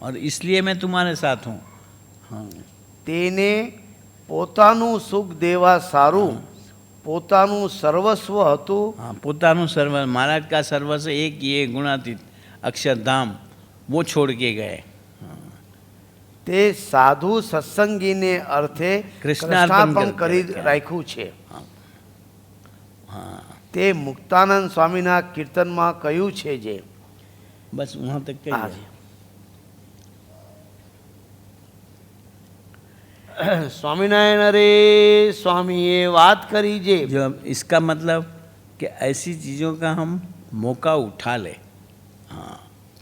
और इसलिए मैं तुम्हारे साथ हूँ. हाँ તેને પોતાનું સુખ દેવા સારું પોતાનું સર્વસ્વ હતું. हाँ पोतानु सर्व महाराज का सर्वस्व एक ये गुणातीत अक्षरधाम वो छोड़ के गए. તે સાધુ સત્સંગીને અર્થે કૃષ્ણાર્પણ કૃષ્ણાર્પણ કરી કરતા રાખ્યું છે. हाँ તે મુક્તાનંદ સ્વામીના કીર્તનમાં કહ્યું છે જે बस वहाँ तक हाँ कहिए. जी. સ્વામિનારાયણ અરે સ્વામીએ વાત કરી જે जो इसका मतलब कि ऐसी चीज़ों का हम मौका उठा ले. हाँ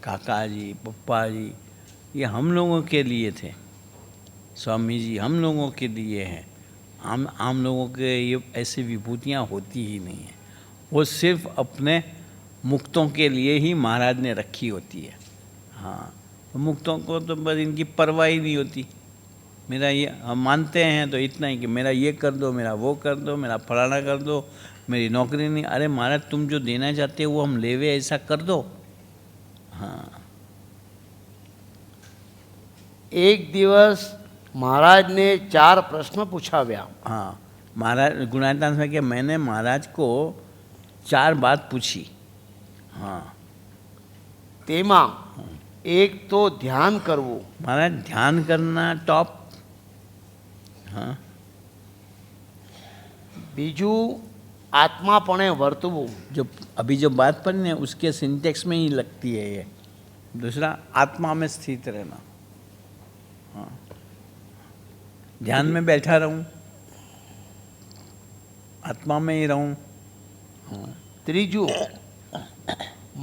काका जी पप्पा जी ये हम लोगों के लिए थे, स्वामी जी हम लोगों के लिए हैं. आम लोगों के ये ऐसी विभूतियाँ होती ही नहीं हैं, वो सिर्फ अपने मुक्तों के लिए ही महाराज ने रखी होती है. हाँ तो मुक्तों को तो बस इनकी परवाह ही नहीं होती. मेरा ये हम मानते हैं तो इतना ही कि मेरा ये कर दो, मेरा वो कर दो, मेरा फलाना कर दो, मेरी नौकरी नहीं. अरे महाराज तुम जो देना चाहते हो वो हम लेवे ऐसा कर दो. हाँ એક દિવસ મહારાજને 4 પ્રશ્ન પૂછાવ્યા. हाँ महाराज गुणातान में कि मैंने महाराज को 4 बात पूछी. हाँ તેમાં એક તો ધ્યાન કરવું, महाराज ध्यान करना टॉप. हाँ બીજું આત્માપણે વર્તવું, जो अभी जो बात पढ़ी ना उसके सिंटेक्स में ही लगती है ये. दूसरा आत्मा में स्थित रहना. हाँ ध्यान में बैठा रहूं, आत्मा में ही रहूं. हाँ ત્રીજું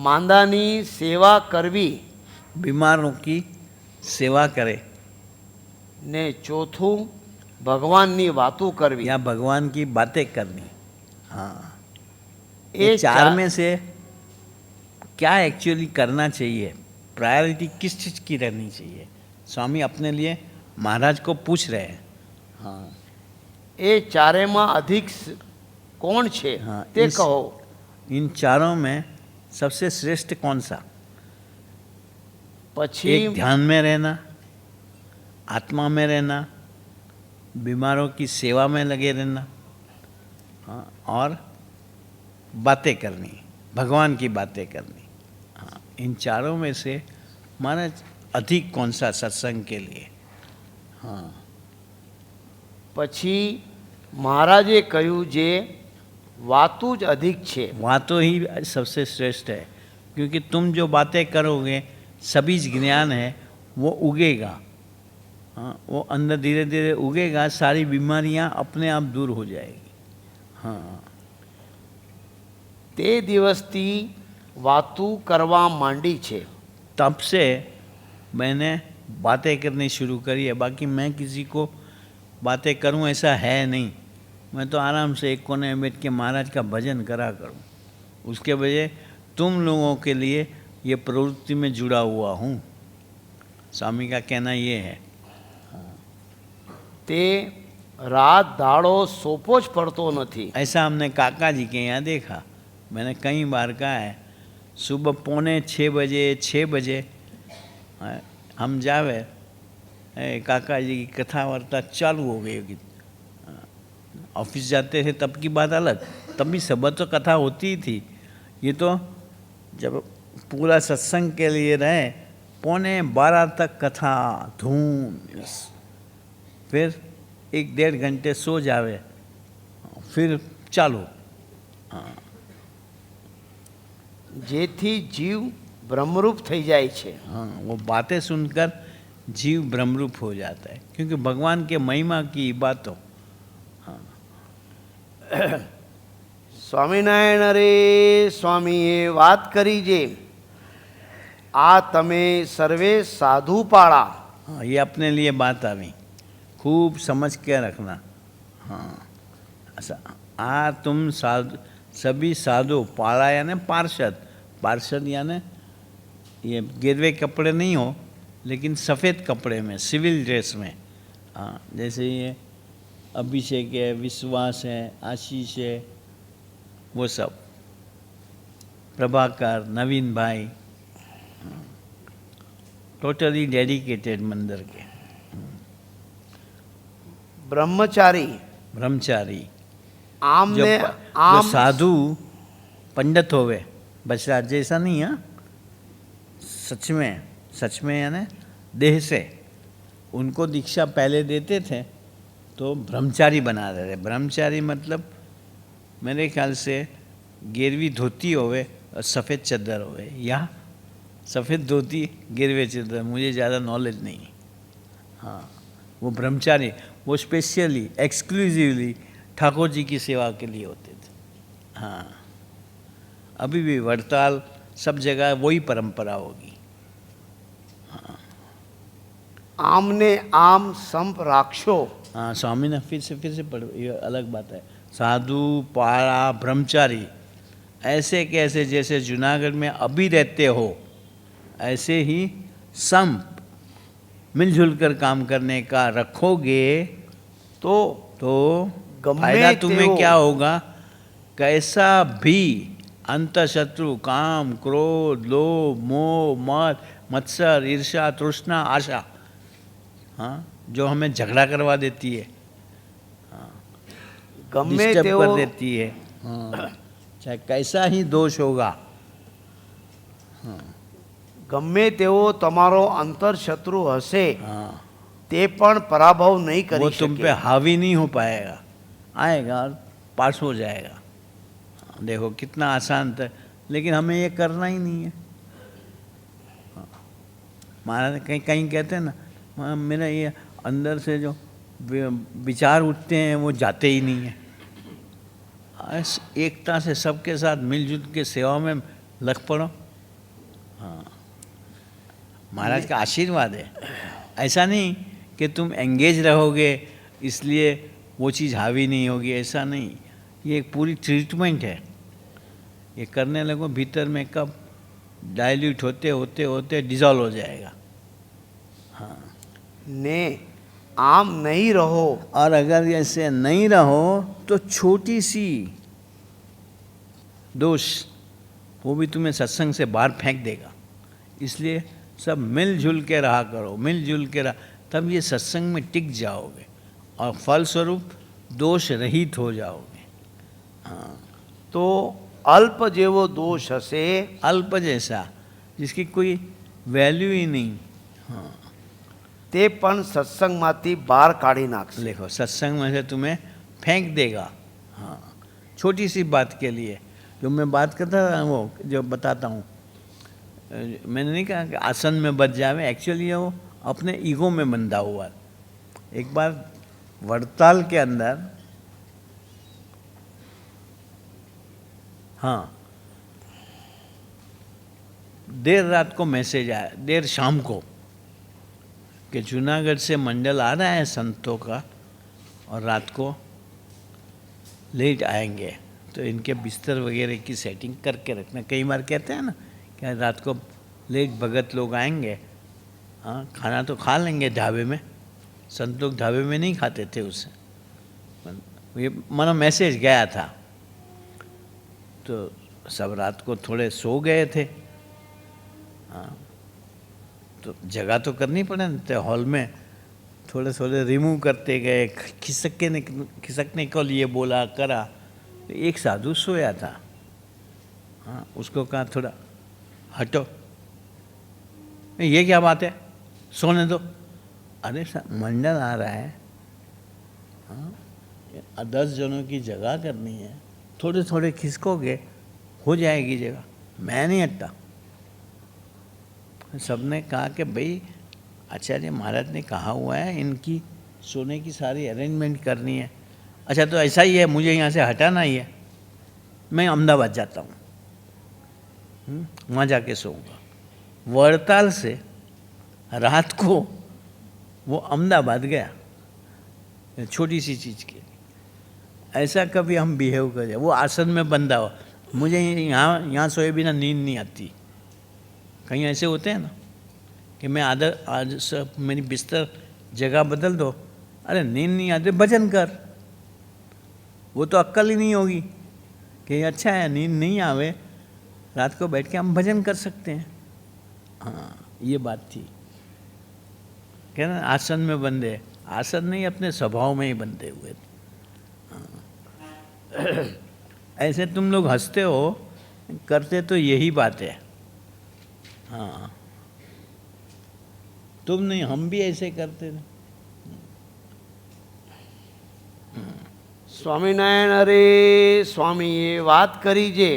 માંદાની સેવા કરવી, बीमारों की सेवा करे, ને ચોથું ભગવાનની વાતો કરવી. या भगवान की बातें करनी. हाँ એ ये 4 ચાર- में से क्या एक्चुअली करना चाहिए, प्रायोरिटी किस चीज़ की रहनी चाहिए, स्वामी अपने लिए महाराज को पूछ रहे हैं. हाँ એ ચારેમાં अधिक કોણ છે हाँ તે इस- કહો. इन चारों में सबसे श्रेष्ठ कौन सा? પછી एक ध्यान में रहना, आत्मा में रहना, बीमारों की सेवा में लगे रहना, हाँ और बातें करनी, भगवान की बातें करनी. हाँ इन चारों में से महाराज अधिक कौन सा सत्संग के लिए? हाँ પછી મહારાજે કહ્યું જે વાતું જ अधिक છે. वहाँ तो ही सबसे श्रेष्ठ है, क्योंकि तुम जो बातें करोगे सभी ज्ञान है वो उगेगा. हाँ वो अंदर धीरे धीरे उगेगा, सारी बीमारियाँ अपने आप दूर हो जाएगी. हाँ તે દિવસથી વાતું કરવા માંડી છે. तब से मैंने बातें करनी शुरू करी है. बाकी मैं किसी को बातें करूं ऐसा है नहीं. मैं तो आराम से एक कोने में बैठ के महाराज का भजन करा करूं. उसके वजह तुम लोगों के लिए ये प्रवृत्ति में जुड़ा हुआ हूँ. स्वामी का कहना ये है. તે રાત દાડો સોપો જ પડતો નથી. ऐसा हमने काका जी के यहाँ देखा. मैंने कई बार कहा है, सुबह 5:45 बजे 6 बजे हम जावे, काका जी की कथा वार्ता चालू हो गई होगी. ऑफिस जाते थे तब की बात अलग, तब भी सुबह तो कथा होती ही थी. ये तो जब पूरा सत्संग के लिए रहे 11:45 तक कथा धूम, फिर 1-1.5 घंटे सो जावे, फिर चालू. જેથી જીવ બ્રહ્મરૂપ થઈ જાય છે. हाँ वो बातें सुनकर जीव ब्रह्मरूप हो जाता है, क्योंकि भगवान के महिमा की बात हो। સ્વામિનારાયણ અરે સ્વામીએ વાત કરી જે આ તમે સર્વે સાધુ પાળા, हाँ, ये अपने लिए बात आवी, खूब समझ के रखना। हाँ, आ तुम साधु, सभी साधु, पाड़ा यानी पार्षद, पार्षद यानी ये गिरवे कपड़े नहीं हो, लेकिन सफ़ेद कपड़े में, सिविल ड्रेस में। हाँ, जैसे ये अभिषेक है, विश्वास है, आशीष है, वो सब, प्रभाकर, नवीन भाई, टोटली डेडिकेटेड मंदिर के। બ્રહ્મચારી ब्रह्मचारी, આમને जो આમ साधु पंडित होवे, बसराज जैसा नहीं है, सच में यानी देह से उनको दीक्षा पहले देते थे तो ब्रह्मचारी बना देते। ब्रह्मचारी मतलब मेरे ख्याल से गिरवी धोती होवे और सफ़ेद चद्दर होवे, या सफ़ेद धोती गिरवे चद्दर, मुझे ज़्यादा नॉलेज नहीं। हाँ, वो ब्रह्मचारी, वो स्पेशली एक्सक्लूसिवली ठाकुर जी की सेवा के लिए होते थे। हाँ, अभी भी वड़ताल सब जगह वही परंपरा होगी। આમને આમ સંપ રાખશો। हाँ, स्वामी ने फिर से पढ़ो, ये अलग बात है। साधु, पाड़ा, ब्रह्मचारी, ऐसे कैसे जैसे जूनागढ़ में अभी रहते हो, ऐसे ही संप मिलजुल कर काम करने का रखोगे તો तो गम्मे फायदा तुम्हें तेवो क्या होगा, कैसा भी अंतशत्रु, काम, क्रोध, लोभ, मोह, मद, मत्सर, ईर्ष्या, तृष्णा, आशा, हाँ, जो हमें झगड़ा करवा देती है, ગમે डिस्टर्ब તેવો कर देती है, हाँ, चाहे कैसा ही दोष होगा, ગમે તેવો તમારો અંતર શત્રુ હશે हाँ, તે પણ પરાભવ નહીં वो કરી तुम पे શકે। हावी नहीं हो पाएगा, आएगा और पास हो जाएगा। हाँ, देखो कितना आसान था, लेकिन हमें ये करना ही नहीं है। हाँ, महाराज कहीं कहीं कहते हैं ना, मेरा ये अंदर से जो विचार उठते हैं वो जाते ही नहीं है। एकता से सबके साथ मिलजुल के सेवा में लग पड़ो। हाँ, महाराज का आशीर्वाद है। ऐसा नहीं कि तुम एंगेज रहोगे इसलिए वो चीज़ हावी नहीं होगी, ऐसा नहीं। ये एक पूरी ट्रीटमेंट है। ये करने लगो, भीतर में कब डाइल्यूट होते होते होते डिज़ोल्व हो जाएगा। हाँ, ને આમ નહીં રહો और अगर ऐसे नहीं रहो तो छोटी सी दोष वो भी तुम्हें सत्संग से बाहर फेंक देगा। इसलिए सब मिलजुल के रहा करो, मिलजुल के रहा, तब ये सत्संग में टिक जाओगे और फलस्वरूप दोष रहित हो जाओगे। हाँ, તો અલ્પ જેવો દોષ હશે अल्प जैसा जिसकी कोई वैल्यू ही नहीं। हाँ, તે પણ સત્સંગમાંથી બહાર કાઢી નાખશે। देखो सत्संग में से तुम्हें फेंक देगा। हाँ, छोटी सी बात के लिए जो मैं बात करता था, वो जो बताता हूँ, मैंने नहीं कहा कि आसन में बच जावे, एक्चुअली वो अपने ईगो में बंधा हुआ। एक बार वड़ताल के अंदर, हाँ, देर रात को मैसेज आया, देर शाम को, कि जूनागढ़ से मंडल आ रहा है संतों का और रात को लेट आएंगे, तो इनके बिस्तर वगैरह की सेटिंग करके रखना। कई बार कहते हैं ना कि रात को लेट भगत लोग आएंगे, हाँ, खाना तो खा लेंगे ढाबे में, संत लोग ढाबे में नहीं खाते थे उससे, ये मानो मैसेज गया था। तो सब रात को थोड़े सो गए थे। हाँ, तो जगह तो करनी पड़े ना, तो हॉल में थोड़े थोड़े रिमूव करते गए, खिसकने को लिए बोला करा। तो एक साधु सोया था, हाँ, उसको कहा थोड़ा हटो, ये क्या बात है, सोने दो। अरे मंडल आ रहा है, हाँ, 10 जनों की जगह करनी है, थोड़े थोड़े खिसकोगे हो जाएगी जगह, मैं नहीं हटता। सबने कहा कि भाई आचार्य महाराज ने कहा हुआ है इनकी सोने की सारी अरेंजमेंट करनी है। अच्छा तो ऐसा ही है, मुझे यहाँ से हटाना ही है, मैं अहमदाबाद जाता हूँ, वहाँ जाके सोऊंगा। वड़ताल से रात को वो अहमदाबाद गया छोटी सी चीज़ के लिए। ऐसा कभी हम बिहेव करें, वो आसन में बंधा हो, मुझे यहाँ सोए बिना नींद नहीं आती। कहीं ऐसे होते हैं ना कि मैं आज सब मेरी बिस्तर जगह बदल दो, अरे नींद नहीं आती, भजन कर। वो तो अक्ल ही नहीं होगी कि अच्छा है नींद नहीं आवे, रात को बैठ के हम भजन कर सकते हैं। हाँ ये बात थी, क्या ना आसन में बंधे, आसन नहीं अपने स्वभाव में ही बंधे हुए थे। हाँ। ऐसे तुम लोग हंसते हो, करते तो यही बात है। हाँ तुम नहीं, हम भी ऐसे करते थे। સ્વામિનારાયણ અરે સ્વામીએ વાત કરી જે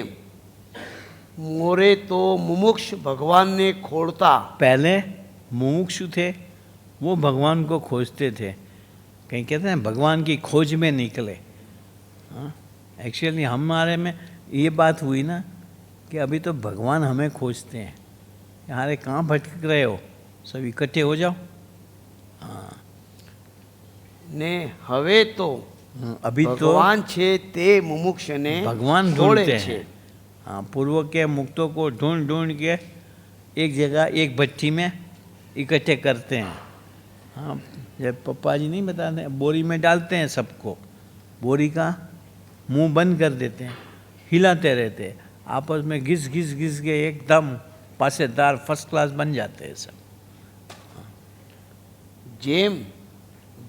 મોરે તો મુમુક્ષ ભગવાનને ખોળતા पहले मुमुक्षु थे, वो भगवान को खोजते थे। कहीं कहते हैं भगवान की खोज में निकले। एक्चुअली हमारे में ये बात हुई ना कि अभी तो भगवान हमें खोजते हैं। अरे कहाँ भटक रहे हो, सब इकट्ठे हो जाओ। हाँ ને હવે તો अभी तो ભગવાન છે તે મુમુક્ષને भगवान ખોળે ढूंढते છે। हैं। हाँ पूर्व के मुक्तों को ढूंढ ढूंढ के एक जगह एक भट्टी में इकट्ठे करते हैं। हाँ जब पप्पा जी नहीं बताते, बोरी में डालते हैं सबको, बोरी का मुंह बंद कर देते हैं, हिलाते रहते हैं, आपस में घिस घिस घिस के एकदम पासेदार फर्स्ट क्लास बन जाते हैं सब। જેમ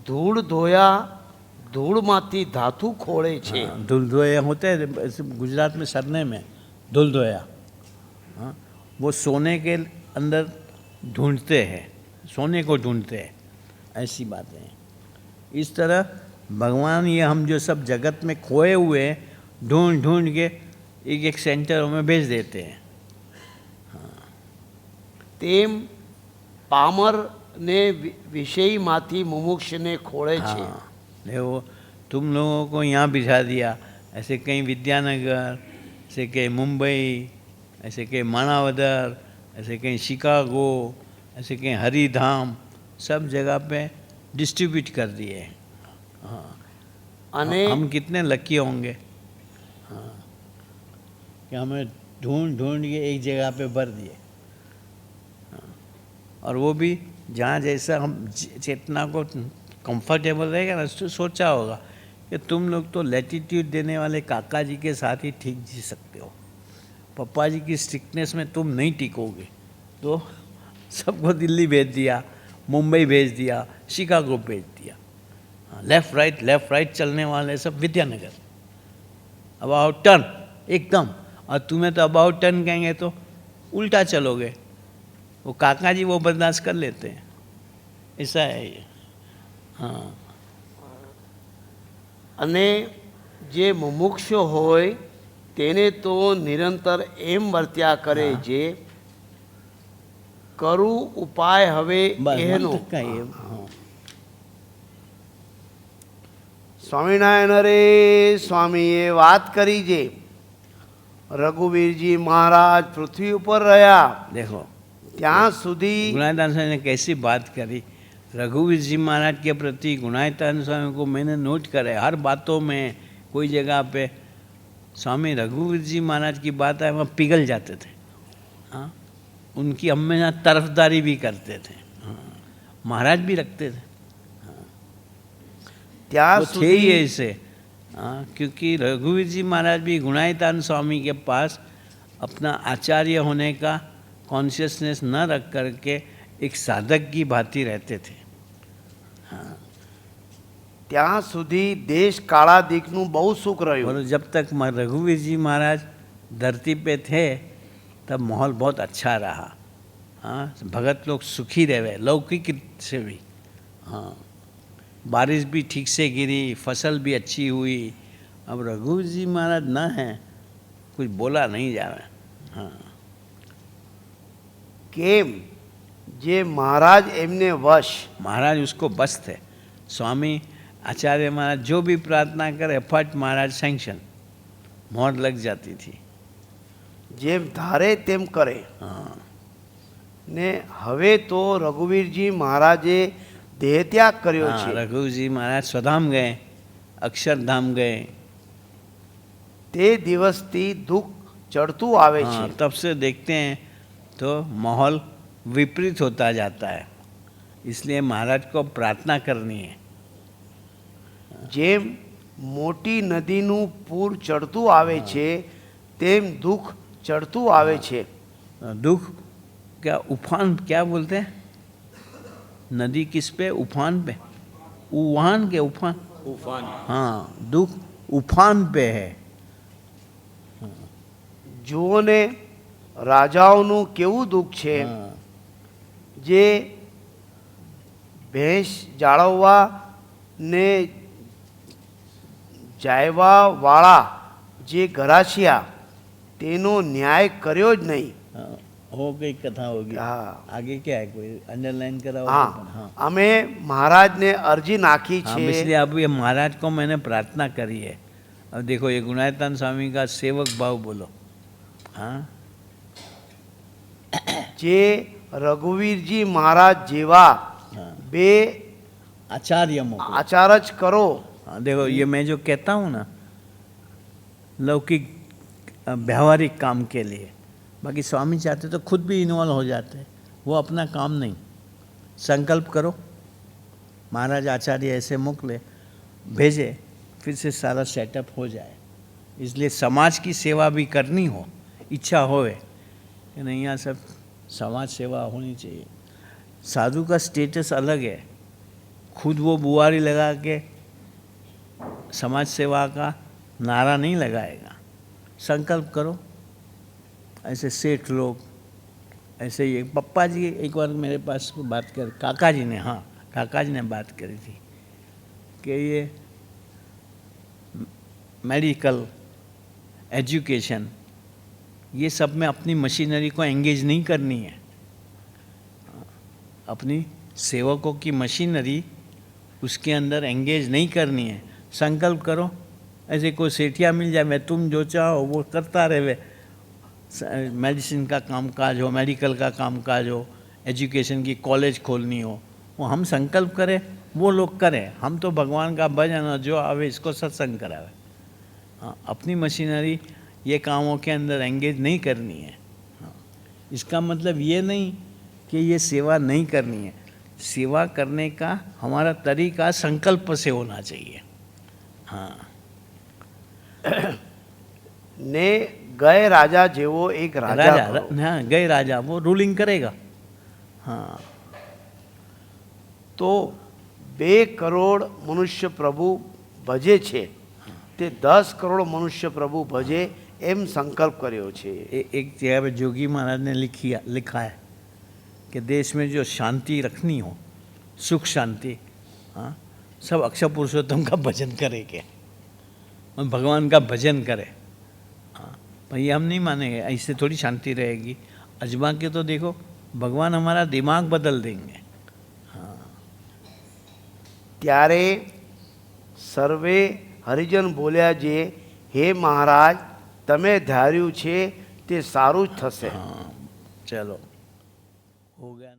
ધૂળ ધોયા ધૂળમાંથી ધાતુ ખોળે છે। हाँ, धुलधोया होते हैं गुजरात में, सरने में धुलधोया। हाँ वो सोने के अंदर ढूंढते हैं, सोने को ढूंढते हैं, ऐसी बातें हैं। इस तरह भगवान ये हम जो सब जगत में खोए हुए हैं, ढूंढ ढूंढ के एक एक सेंटरों में भेज देते हैं। તેમ પામરને વિષયમાંથી મુમુક્ષને ખોળે છે। हाँ देखो तुम लोगों को यहाँ बिठा दिया, ऐसे कहीं विद्यानगर, ऐसे कहीं मुंबई, ऐसे कहीं मानावदर, ऐसे कहीं शिकागो, ऐसे कहीं हरिधाम, सब जगह पे डिस्ट्रीब्यूट कर दिए। हाँ અને हम कितने लकी होंगे। हाँ कि हमें ढूंढ ढूंढ के एक जगह पे भर दिए। हाँ, और वो भी जहाँ जैसा हम चेतना को कंफर्टेबल रहेगा ना, तो सोचा होगा कि तुम लोग तो लैटिट्यूड देने वाले काका जी के साथ ही ठीक जी सकते हो, पप्पा जी की स्ट्रिक्टनेस में तुम नहीं टिकोगे, तो सबको दिल्ली भेज दिया, मुंबई भेज दिया, शिकागो भेज दिया। लेफ़्ट राइट चलने वाले सब विद्यानगर, अबाउट टर्न एकदम। और तुम्हें तो अबाउट टर्न कहेंगे तो उल्टा चलोगे, वो काका जी वो बर्दाश्त कर लेते हैं, ऐसा है ये। हाँ અને જે મુમુક્ષ હોય તેને તો નિરંતર એમ વર્ત્યા કરે જે કરું ઉપાય હવે बस એનો। मंत्र का ये। हाँ। સ્વામિનારાયણ રે સ્વામીએ વાત કરી જે રઘુવીરજી મહારાજ પૃથ્વી ઉપર રહ્યા देखो ત્યાં સુધી गुणायतान स्वामी ने कैसी बात करी। रघुवीर जी महाराज के प्रति गुणायतान स्वामी को मैंने नोट करा है, हर बातों में कोई जगह पे स्वामी रघुवीर जी महाराज की बात आए वहाँ पिघल जाते थे। हाँ उनकी हमेशा तरफदारी भी करते थे। हाँ महाराज भी रखते थे, ત્યાં वो थे ही સુધી ऐसे। हाँ क्योंकि रघुवीर जी महाराज भी गुणायतान स्वामी के पास अपना आचार्य होने का कॉन्शियसनेस न रख करके एक साधक की भांति रहते थे। ત્યાં સુધી દેશ કાળાદીકનું બહુ સુખ રહ્યું। और जब तक रघुवीर जी महाराज धरती पे थे तब माहौल बहुत अच्छा रहा। हाँ भगत लोग सुखी रहे, लौकिक से भी। हाँ बारिश भी ठीक से गिरी, फसल भी अच्छी हुई। अब रघुवीर जी महाराज न हैं, कुछ बोला नहीं जा रहा। हाँ કેમ જે મહારાજ એમને વશ, महाराज उसको बस थे। स्वामी आचार्य महाराज जो भी प्रार्थना करे फट महाराज सैंक्शन, मोहर लग जाती थी। જેમ ધારે તેમ કરે। हाँ, ને હવે તો રઘુવીરજી મહારાજે દેહત્યાગ કર્યો हाँ, છે। रघु जी महाराज स्वधाम गए, अक्षरधाम गए। તે દિવસથી દુઃખ ચડતું આવે છે। हाँ, तब से देखते हैं तो माहौल विपरीत होता जाता है, इसलिए महाराज को प्रार्थना करनी है। જેમ મોટી નદીનું પૂર ચડતું આવે છે તેમ દુઃખ ચડતું આવે છે। दुख क्या उफान क्या बोलते हैं? नदी किस पे? उफान पे। उफान के उफान, उफान। हाँ, दुख उफान पे है। જુઓ ને રાજાઓનું કેવું દુઃખ છે। हाँ, જે ભેંસ જાળવવા ને જાયવાવાળા જે ગરાસિયા તેનો ન્યાય કર્યો જ નહીં। हाँ, हो गई कथा होगी। हाँ। आगे क्या है, कोई अंडरलाइन करा हो? હા हाँ, અમે મહારાજને અરજી નાખી हाँ, છે। इसलिए अब ये महाराज को मैंने प्रार्थना करी है। अब देखो ये गुणायतान स्वामी का सेवक भाव बोलो। हाँ, જે રઘુવીરજી મહારાજ જેવા हाँ, બે आचार्य मुख। આચાર જ કરો। हाँ, देखो ये मैं जो कहता हूँ ना, लौकिक व्यावहारिक काम के लिए, बाकी स्वामी चाहते तो खुद भी इन्वॉल्व हो जाते हैं, वो अपना काम नहीं। संकल्प करो, महाराज आचार्य ऐसे मोकले, भेजे, फिर से सारा सेटअप हो जाए। इसलिए समाज की सेवा भी करनी हो, इच्छा होवे कि नहीं, यहाँ सब समाज सेवा होनी चाहिए। साधु का स्टेटस अलग है, खुद वो बुआरी लगा के समाज सेवा का नारा नहीं लगाएगा। संकल्प करो। ऐसे सेठ लोग, ऐसे ही पप्पा जी एक बार मेरे पास बात कर, काका जी ने, हाँ काका जी ने बात करी थी कि ये मेडिकल, एजुकेशन, ये सब में अपनी मशीनरी को एंगेज नहीं करनी है। अपनी सेवकों की मशीनरी उसके अंदर एंगेज नहीं करनी है। संकल्प करो, ऐसे कोई सेठिया मिल जाए, मैं तुम जो चाहो वो करता रहे। मेडिसिन का कामकाज हो, मेडिकल का कामकाज हो, एजुकेशन की कॉलेज खोलनी हो, वो हम संकल्प करें, वो लोग करें। हम तो भगवान का भजन और जो आवे इसको सत्संग करावे। हाँ, अपनी मशीनरी ये कामों के अंदर एंगेज नहीं करनी है। हाँ, इसका मतलब ये नहीं कि ये सेवा नहीं करनी है। सेवा करने का हमारा तरीका संकल्प से होना चाहिए। हाँ, ને ગયે રાજા જેવો એક રાજા કરો। हाँ, गए राजा वो रूलिंग करेगा। हाँ, તો 2 કરોડ મનુષ્ય પ્રભુ ભજે છે તે 10 કરોડ મનુષ્ય પ્રભુ ભજે એમ સંકલ્પ કર્યો છે। एक जगह पे जोगी महाराज ने लिखा है कि देश में जो शांति रखनी हो, सुख शांति, हाँ, सब अक्षर पुरुषोत्तम का भजन करेंगे और भगवान का भजन करे। हाँ, पर ये हम नहीं मानेंगे, ऐसे थोड़ी शांति रहेगी। अजमा के तो देखो, भगवान हमारा दिमाग बदल देंगे। ત્યારે સર્વે હરિજન બોલ્યા જે હે મહારાજ તમે ધાર્યું છે તે સારું જ થશે। हाँ, चलो हो गया।